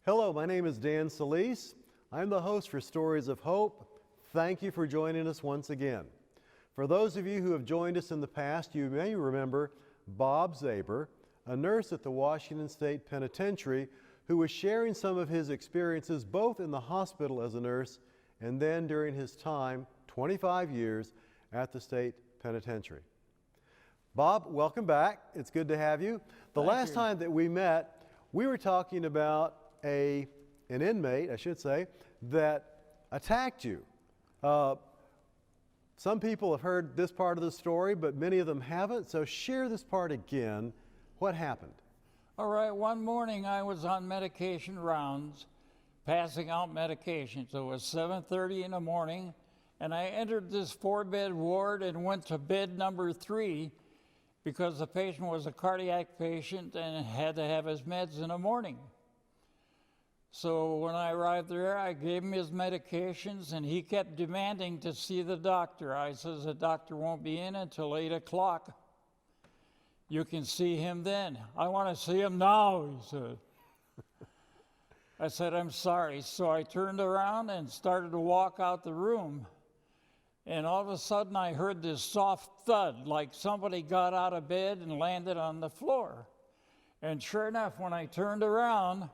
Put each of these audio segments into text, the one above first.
Hello, my name is Dan Solis. I'm the host for Stories of Hope. Thank you for joining us once again. For those of you who have joined us in the past, you may remember Bob Zabor, a nurse at the Washington State Penitentiary, who was sharing some of his experiences both in the hospital as a nurse and then during his time, 25 years, at the state penitentiary. Bob, welcome back. It's good to have you. The last time that we met, we were talking about an inmate, I should say, that attacked you. Some people have heard this part of the story, but many of them haven't, so share this part again. What happened? All right, one morning I was on medication rounds, passing out medications. It was 7:30 in the morning, and I entered this 4-bed ward and went to bed number 3 because the patient was a cardiac patient and had to have his meds in the morning. So when I arrived there, I gave him his medications, and he kept demanding to see the doctor. I says, the doctor won't be in until 8 o'clock. You can see him then. I want to see him now, he said. I said, I'm sorry. So I turned around and started to walk out the room. And all of a sudden, I heard this soft thud, like somebody got out of bed and landed on the floor. And sure enough, when I turned around,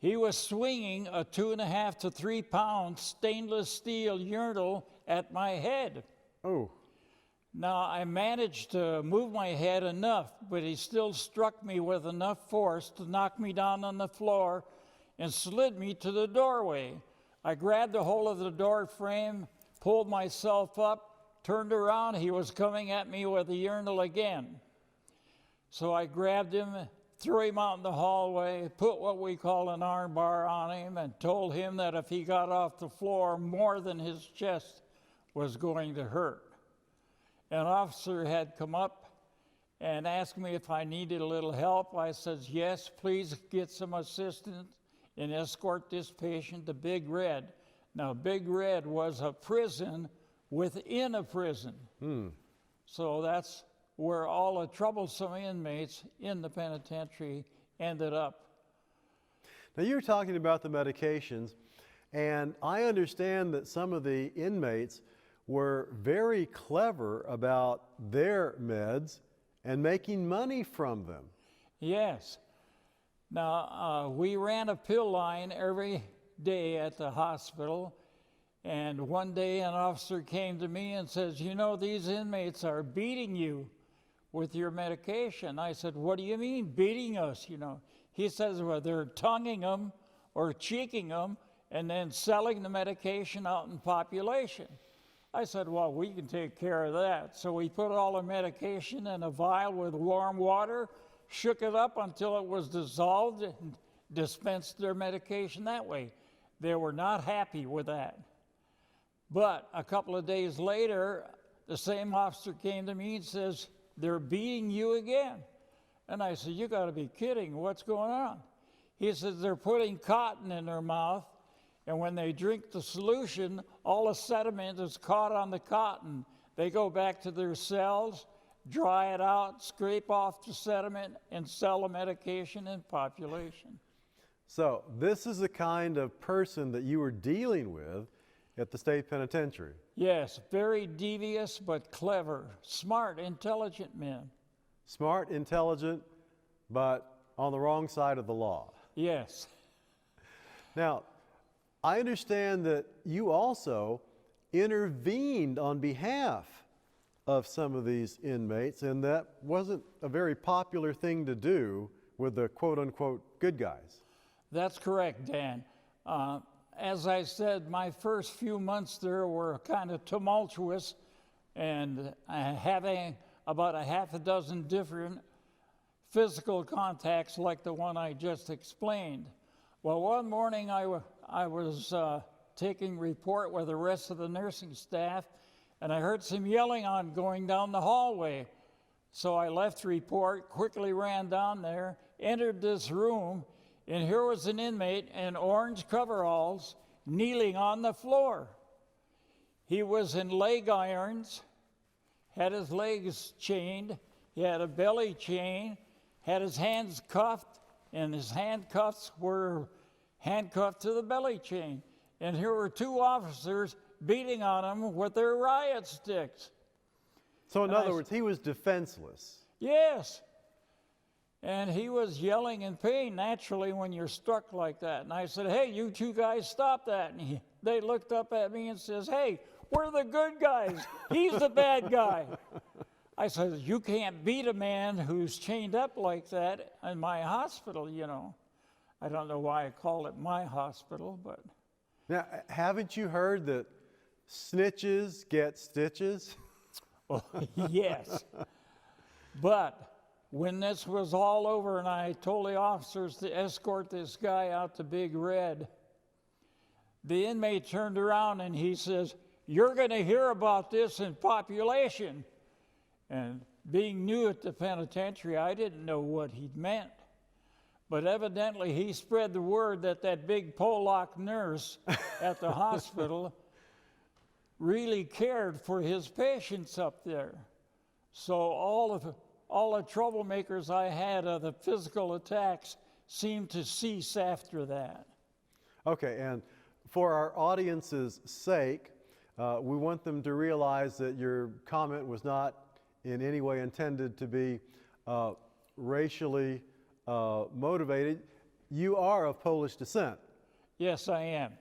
he was swinging a 2.5 to 3 pound stainless steel urinal at my head. Oh. Now, I managed to move my head enough, but he still struck me with enough force to knock me down on the floor and slid me to the doorway. I grabbed a hold of the door frame, pulled myself up, turned around. He was coming at me with the urinal again. So I grabbed him, threw him out in the hallway, put what we call an arm bar on him, and told him that if he got off the floor, more than his chest was going to hurt. An officer had come up and asked me if I needed a little help. I said, yes, please get some assistance and escort this patient to Big Red. Now, Big Red was a prison within a prison. So that's where all the troublesome inmates in the penitentiary ended up. Now, you were talking about the medications, and I understand that some of the inmates were very clever about their meds and making money from them. Yes. Now, we ran a pill line every day at the hospital, and one day an officer came to me and says, you know, these inmates are beating you with your medication. I said, what do you mean, beating us, you know? He says, well, they're tonguing them or cheeking them and then selling the medication out in population. I said, well, we can take care of that. So we put all the medication in a vial with warm water, shook it up until it was dissolved, and dispensed their medication that way. They were not happy with that. But a couple of days later, the same officer came to me and says, they're beating you again. And I said, you got to be kidding. What's going on? He says, they're putting cotton in their mouth, and when they drink the solution, all the sediment is caught on the cotton. They go back to their cells, dry it out, scrape off the sediment, and sell the medication in population. So this is the kind of person that you were dealing with at the state penitentiary. Yes, very devious but clever, smart, intelligent men. Smart, intelligent, but on the wrong side of the law. Yes. Now, I understand that you also intervened on behalf of some of these inmates, and that wasn't a very popular thing to do with the quote-unquote good guys. That's correct, Dan. As I said, my first few months there were kind of tumultuous, and having about a half a dozen different physical contacts like the one I just explained. Well, one morning I was taking report with the rest of the nursing staff, and I heard some yelling on going down the hallway. So I left report, quickly ran down there, entered this room, and here was an inmate in orange coveralls kneeling on the floor. He was in leg irons, had his legs chained, he had a belly chain, had his hands cuffed, and his handcuffs were handcuffed to the belly chain. And here were two officers beating on him with their riot sticks. So in other words, he was defenseless. Yes. And he was yelling in pain, naturally, when you're struck like that. And I said, hey, you two guys, stop that. And they looked up at me and says, hey, we're the good guys. He's the bad guy. I said, you can't beat a man who's chained up like that in my hospital, you know. I don't know why I call it my hospital, but... Now, haven't you heard that snitches get stitches? Oh, yes. But when this was all over and I told the officers to escort this guy out to Big Red, the inmate turned around and he says, you're going to hear about this in population. And being new at the penitentiary, I didn't know what he'd meant. But evidently he spread the word that that big Polak nurse at the hospital really cared for his patients up there. So all the troublemakers I had of the physical attacks seemed to cease after that. Okay, and for our audience's sake, we want them to realize that your comment was not in any way intended to be racially motivated. You are of Polish descent. Yes, I am.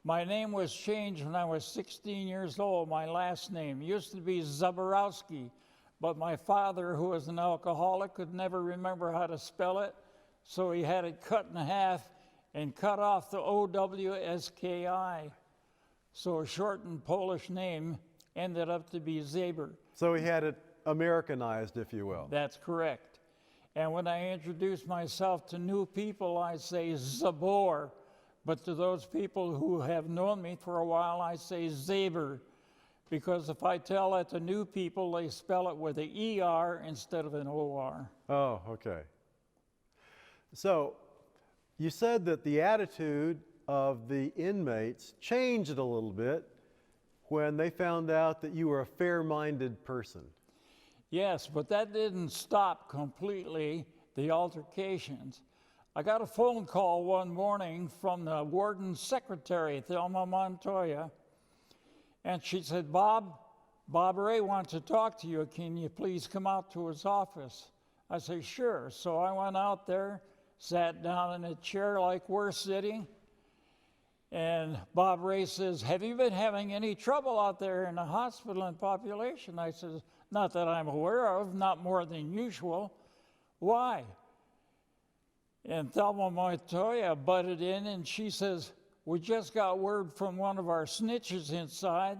My name was changed when I was 16 years old. My last name used to be Zaborowski, but my father, who was an alcoholic, could never remember how to spell it, so he had it cut in half and cut off the O-W-S-K-I. So a shortened Polish name ended up to be Zabor. So he had it Americanized, if you will. That's correct. And when I introduce myself to new people, I say Zabor. But to those people who have known me for a while, I say Zabor. Because if I tell that to new people, they spell it with an E-R instead of an O-R. Oh, okay. So you said that the attitude of the inmates changed a little bit when they found out that you were a fair-minded person. Yes, but that didn't stop completely the altercations. I got a phone call one morning from the warden's secretary, Thelma Montoya, and she said, Bob Ray wants to talk to you. Can you please come out to his office? I said, sure. So I went out there, sat down in a chair like we're sitting, and Bob Ray says, have you been having any trouble out there in the hospital and population? I said, not that I'm aware of, not more than usual. Why? And Thelma Montoya butted in and she says, we just got word from one of our snitches inside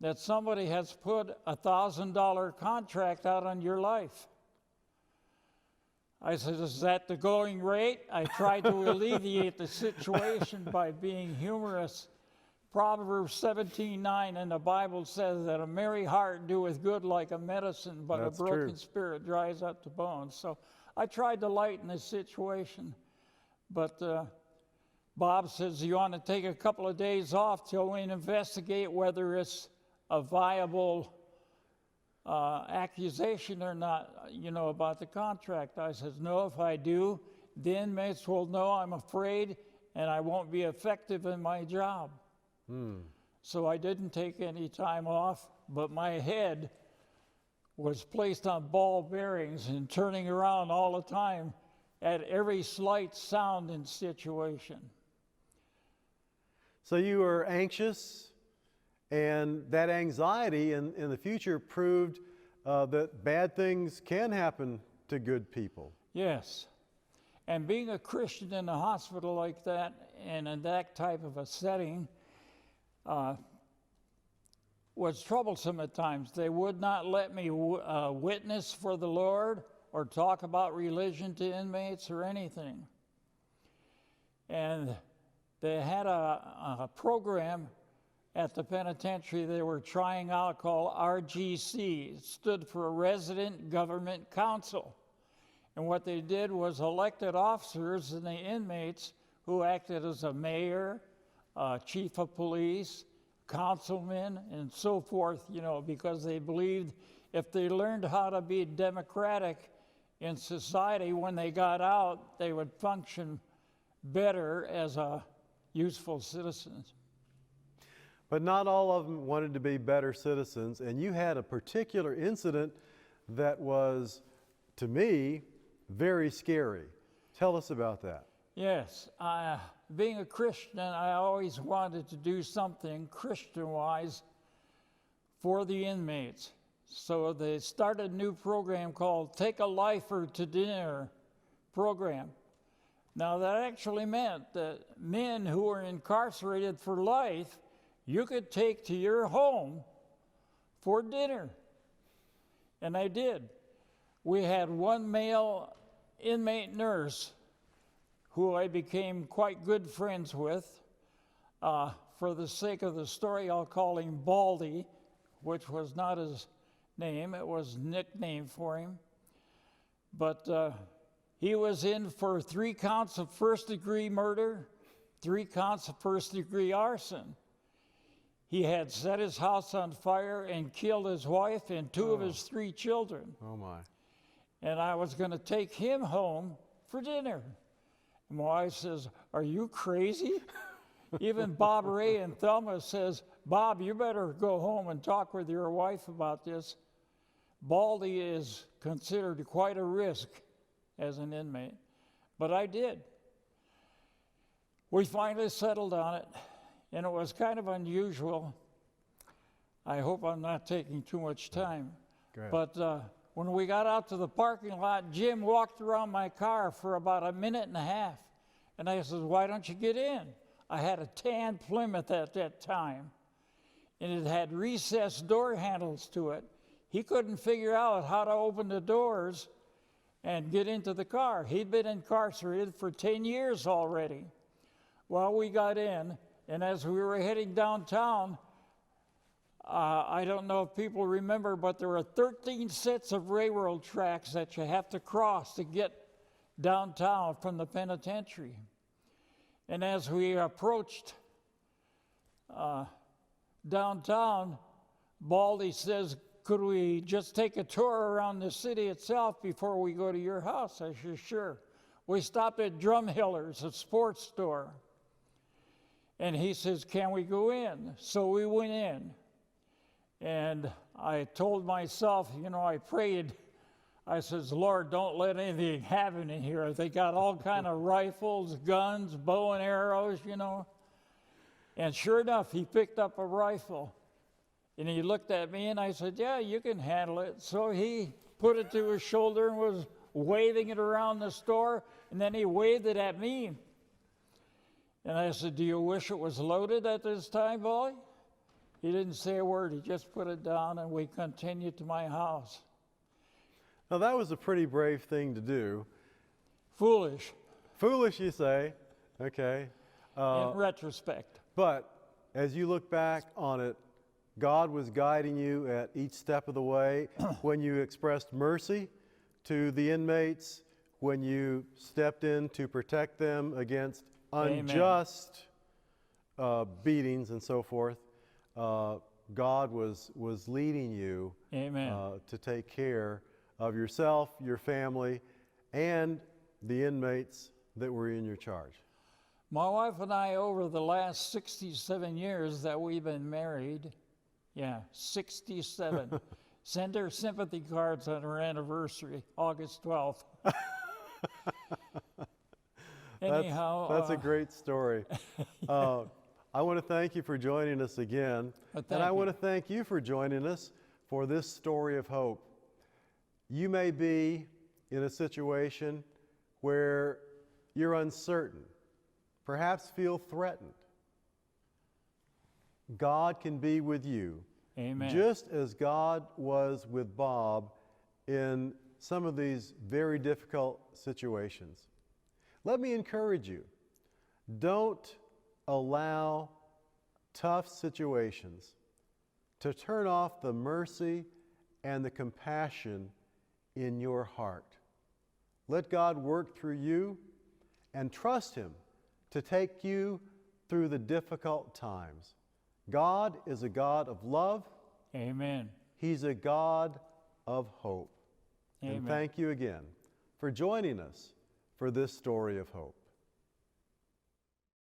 that somebody has put a $1,000 contract out on your life. I said, is that the going rate? I tried to alleviate the situation by being humorous. Proverbs 17:9 in the Bible says that a merry heart doeth good like a medicine, but That's a broken true. spirit dries up the bones. So I tried to lighten the situation. But Bob says, you want to take a couple of days off till we investigate whether it's a viable accusation or not, you know, about the contract. I says, no, if I do, the inmates will know I'm afraid and I won't be effective in my job. So I didn't take any time off, but my head was placed on ball bearings and turning around all the time at every slight sound and situation. So you were anxious, and that anxiety in the future proved that bad things can happen to good people. Yes. And being a Christian in a hospital like that and in that type of a setting was troublesome at times. They would not let me witness for the Lord or talk about religion to inmates or anything. And they had a program at the penitentiary they were trying out called RGC. It stood for Resident Government Council. And what they did was elected officers and the inmates who acted as a mayor, chief of police, councilmen, and so forth, you know, because they believed if they learned how to be democratic in society, when they got out, they would function better as a useful citizen. But not all of them wanted to be better citizens, and you had a particular incident that was, to me, very scary. Tell us about that. Yes, being a Christian, I always wanted to do something Christian-wise for the inmates. So they started a new program called Take a Lifer to Dinner program. Now that actually meant that men who were incarcerated for life, you could take to your home for dinner. And I did. We had one male inmate nurse who I became quite good friends with. For the sake of the story, I'll call him Baldy, which was not his name, it was a nickname for him. But he was in for 3 counts of first-degree murder, 3 counts of first-degree arson. He had set his house on fire and killed his wife and 2 of his 3 children. Oh, my. And I was going to take him home for dinner. And my wife says, "Are you crazy?" Even Bob Ray and Thelma says, "Bob, you better go home and talk with your wife about this." Baldy is considered quite a risk as an inmate, but I did. We finally settled on it, and it was kind of unusual. I hope I'm not taking too much time. Go ahead. But when we got out to the parking lot, Jim walked around my car for about 1.5 minutes, and I said, "Why don't you get in?" I had a tan Plymouth at that time, and it had recessed door handles to it. He couldn't figure out how to open the doors and get into the car. He'd been incarcerated for 10 years already. Well, we got in, and as we were heading downtown, I don't know if people remember, but there are 13 sets of railroad tracks that you have to cross to get downtown from the penitentiary. And as we approached downtown, Baldy says, "Could we just take a tour around the city itself before we go to your house?" I said, "Sure." We stopped at Drumhiller's, a sports store. And he says, "Can we go in?" So we went in. And I told myself, I prayed. I says, "Lord, don't let anything happen in here." They got all kind of rifles, guns, bow and arrows, And sure enough, he picked up a rifle. And he looked at me, and I said, "Yeah, you can handle it." So he put it to his shoulder and was waving it around the store, and then he waved it at me. And I said, "Do you wish it was loaded at this time, boy?" He didn't say a word. He just put it down, and we continued to my house. Now, that was a pretty brave thing to do. Foolish. Foolish, you say. Okay. In retrospect. But as you look back on it, God was guiding you at each step of the way when you expressed mercy to the inmates, when you stepped in to protect them against unjust beatings and so forth. God was leading you to take care of yourself, your family, and the inmates that were in your charge. My wife and I, over the last 67 years that we've been married, 67, send her sympathy cards on her anniversary, August 12th. Anyhow. That's a great story. I want to thank you for joining us again. And I want to thank you for joining us for this story of hope. You may be in a situation where you're uncertain, perhaps feel threatened. God can be with you. Amen. Just as God was with Bob in some of these very difficult situations. Let me encourage you. Don't allow tough situations to turn off the mercy and the compassion in your heart. Let God work through you and trust Him to take you through the difficult times. God is a God of love. Amen. He's a God of hope. Amen. And thank you again for joining us for this story of hope.